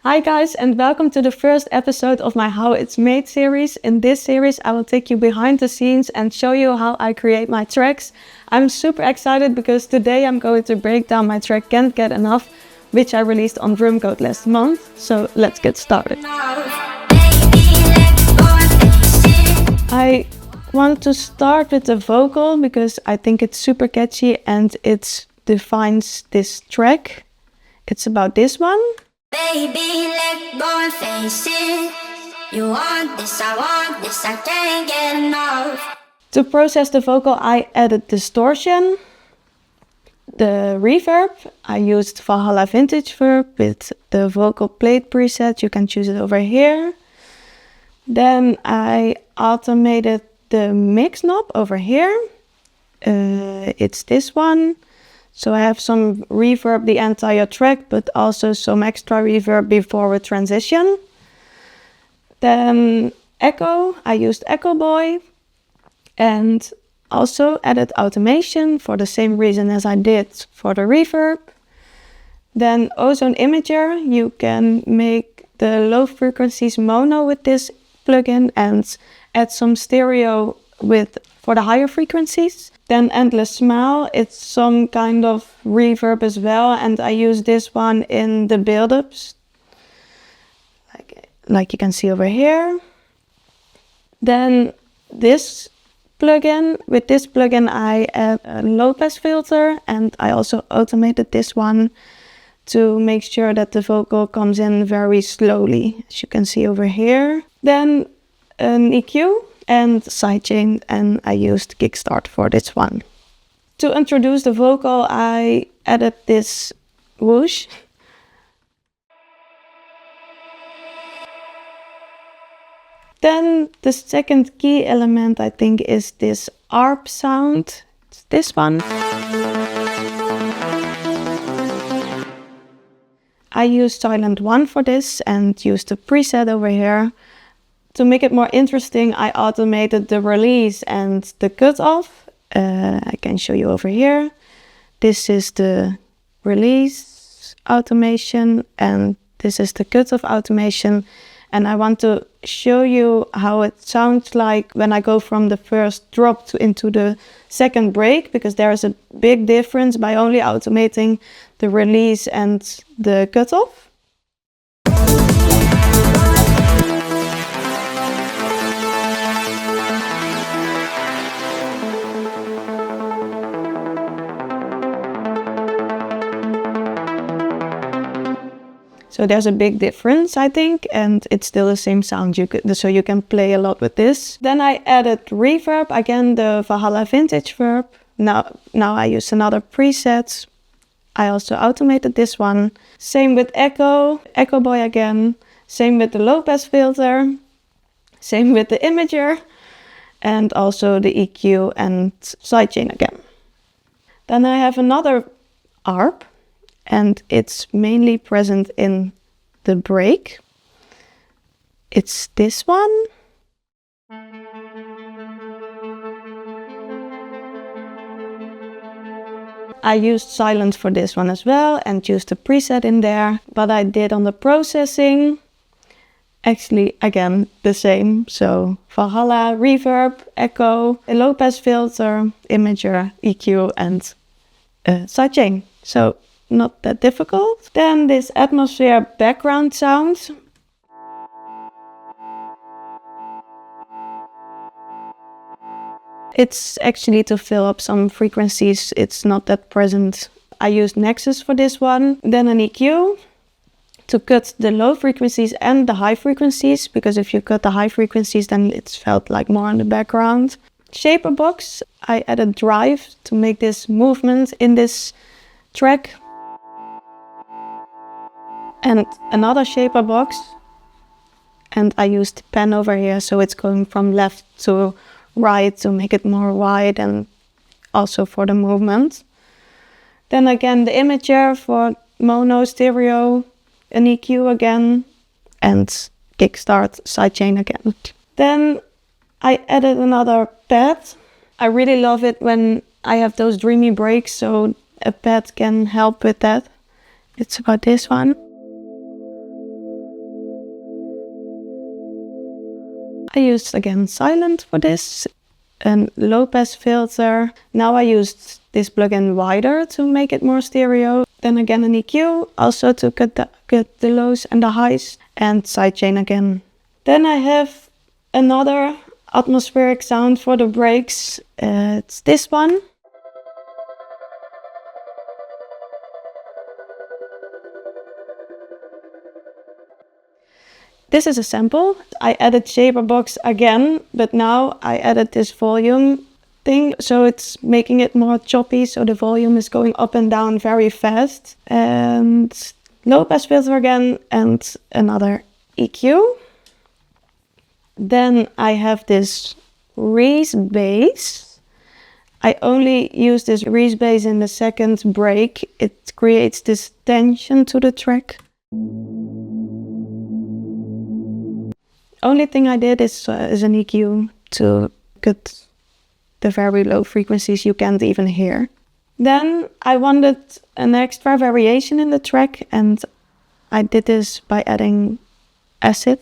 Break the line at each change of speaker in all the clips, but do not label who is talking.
Hi guys, and welcome to the first episode of my How It's Made series. In this series I will take you behind the scenes and show you how I create my tracks. I'm super excited because today I'm going to break down my track Can't Get Enough, which I released on Drumcode last month. So let's get started. I want to start with the vocal because I think it's super catchy and it defines this track. It's about this one.
Baby, let go and face it. You want this, I can't get enough.
To process the vocal, I added distortion. The reverb, I used Valhalla Vintage Verb with the vocal plate preset. You can choose it over here. Then I automated the mix knob over here. It's this one. So I have some reverb the entire track, but also some extra reverb before we transition. Then echo, I used Echo Boy and also added automation for the same reason as I did for the reverb. Then Ozone Imager, you can make the low frequencies mono with this plugin and add some stereo for the higher frequencies. Then Endless Smile, it's some kind of reverb as well, and I use this one in the build-ups, like you can see over here. Then this plugin, with this plugin I add a low pass filter, and I also automated this one to make sure that the vocal comes in very slowly, as you can see over here. Then an EQ and sidechain, and I used Kickstart for this one. To introduce the vocal, I added this whoosh. Then the second key element I think is this ARP sound. It's this one. I used Silent 1 for this and used the preset over here. To make it more interesting, I automated the release and the cutoff. I can show you over here. This is the release automation and this is the cutoff automation. And I want to show you how it sounds like when I go from the first drop into the second break, because there is a big difference by only automating the release and the cutoff. So there's a big difference, I think, and it's still the same sound, so you can play a lot with this. Then I added reverb, again the Valhalla Vintage Verb. Now I use another preset. I also automated this one. Same with Echo Boy again. Same with the low pass filter. Same with the imager. And also the EQ and sidechain again. Then I have another ARP. And it's mainly present in the break. It's this one. I used silent for this one as well and used a preset in there. But I did on the processing, actually again the same. So Valhalla, reverb, echo, a low pass filter, imager, EQ and sidechain. So not that difficult. Then this atmosphere background sound. It's actually to fill up some frequencies. It's not that present. I used Nexus for this one. Then an EQ to cut the low frequencies and the high frequencies, because if you cut the high frequencies then it's felt like more in the background. Shaper box, I added drive to make this movement in this track. And another shaper box, and I used pen over here, so it's going from left to right to make it more wide and also for the movement. Then again the imager for mono, stereo, an EQ again, and kickstart, sidechain again. Then I added another pad. I really love it when I have those dreamy breaks, so a pad can help with that. It's about this one. I used again silent for this, and low pass filter. Now I used this plugin wider to make it more stereo. Then again an EQ, also to cut the lows and the highs, and sidechain again. Then I have another atmospheric sound for the breaks. It's this one. This is a sample. I added shaper box again, but now I added this volume thing, so it's making it more choppy, so the volume is going up and down very fast. And low pass filter again, and another EQ. Then I have this Reese bass. I only use this Reese bass in the second break. It creates this tension to the track. Only thing I did is an EQ to cut the very low frequencies you can't even hear. Then I wanted an extra variation in the track, and I did this by adding acid.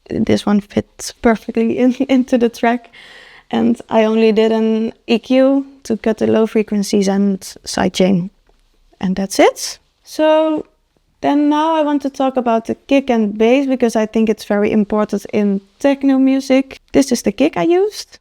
This one fits perfectly into the track, and I only did an EQ to cut the low frequencies and sidechain, and that's it. So then now I want to talk about the kick and bass, because I think it's very important in techno music. This is the kick I used.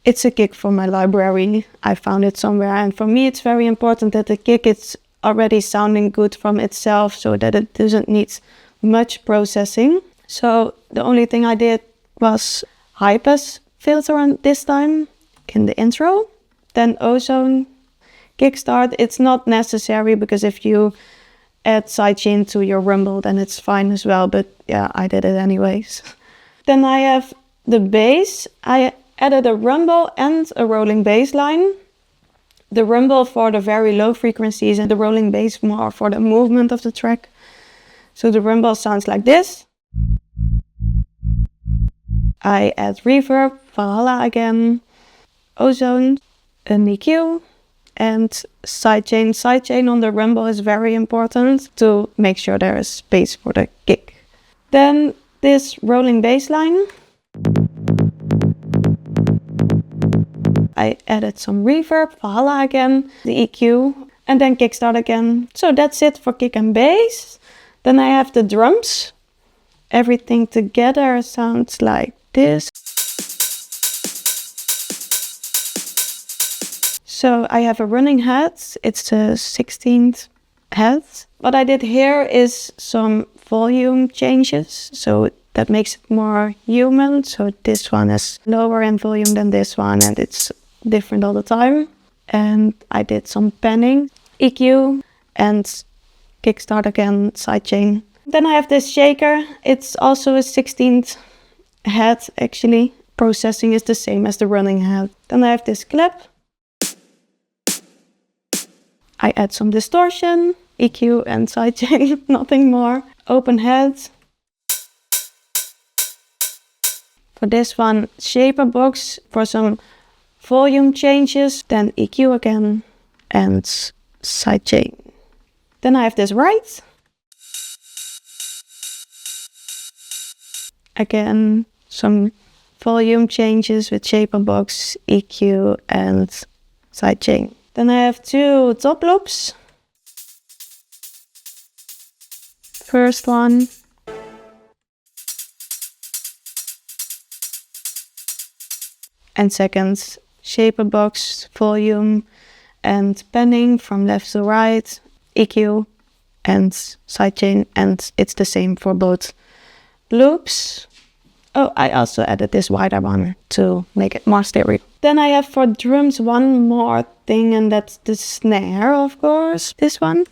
It's a kick from my library. I found it somewhere, and for me it's very important that the kick is already sounding good from itself, so that it doesn't need much processing. So the only thing I did was high pass filter on this time in the intro, then ozone, kickstart. It's not necessary, because if you add sidechain to your rumble then it's fine as well, but yeah, I did it anyways. Then I have the bass. I added a rumble and a rolling bass line. The rumble for the very low frequencies and the rolling bass more for the movement of the track. So the rumble sounds like this. I add reverb, Valhalla again, ozone, an EQ, and sidechain. Sidechain on the rumble is very important to make sure there is space for the kick. Then this rolling bass line. I added some reverb, Valhalla again, the EQ, and then kickstart again. So that's it for kick and bass. Then I have the drums. Everything together sounds like this. So I have a running head. It's a 16th head. What I did here is some volume changes, so that makes it more human. So this one is lower in volume than this one, and it's different all the time. And I did some panning, EQ, and kickstart again, sidechain. Then I have this shaker. It's also a 16th head actually. Processing is the same as the running head. Then I have this clap. I add some distortion, EQ and sidechain, nothing more. Open head. For this one, shaper box for some volume changes, then EQ again and sidechain. Then I have this right. Again, some volume changes with shaper box, EQ and sidechain. Then I have two top loops. First one. And second, shaper box, volume and panning from left to right, EQ and sidechain, and it's the same for both loops. Oh, I also added this wider one to make it more stereo. Then I have for drums one more thing, and that's the snare, of course. This one.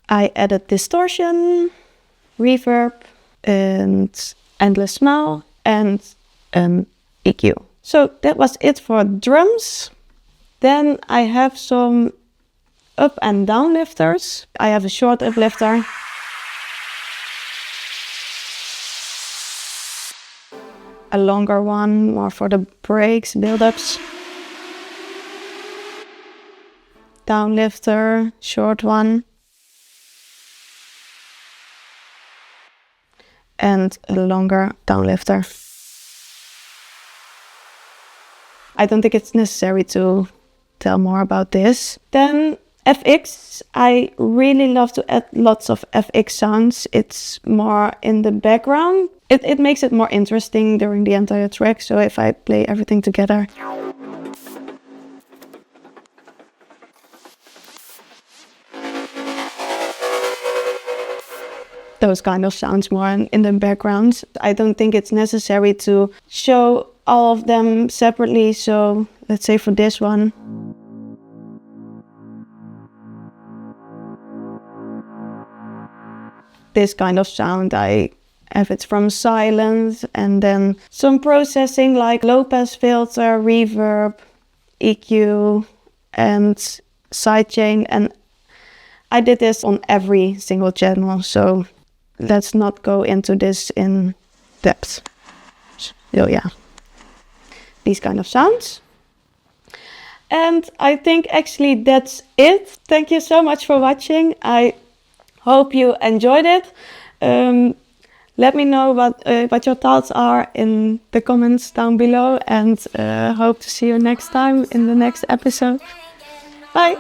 I added distortion, reverb, and endless smile, and an EQ. So that was it for drums. Then I have some up and down lifters. I have a short uplifter. A longer one, more for the breaks, build-ups. downlifter, short one. And a longer downlifter. I don't think it's necessary to tell more about this. Then FX, I really love to add lots of FX sounds. It's more in the background. It makes it more interesting during the entire track. So if I play everything together. Those kind of sounds more in the background. I don't think it's necessary to show all of them separately. So let's say for this one. This kind of sound, I have it from silence and then some processing like low pass filter, reverb, EQ and sidechain. And I did this on every single channel. So let's not go into this in depth. So yeah, these kind of sounds. And I think actually that's it. Thank you so much for watching. I hope you enjoyed it. Let me know what your thoughts are in the comments down below, and hope to see you next time in the next episode. Bye!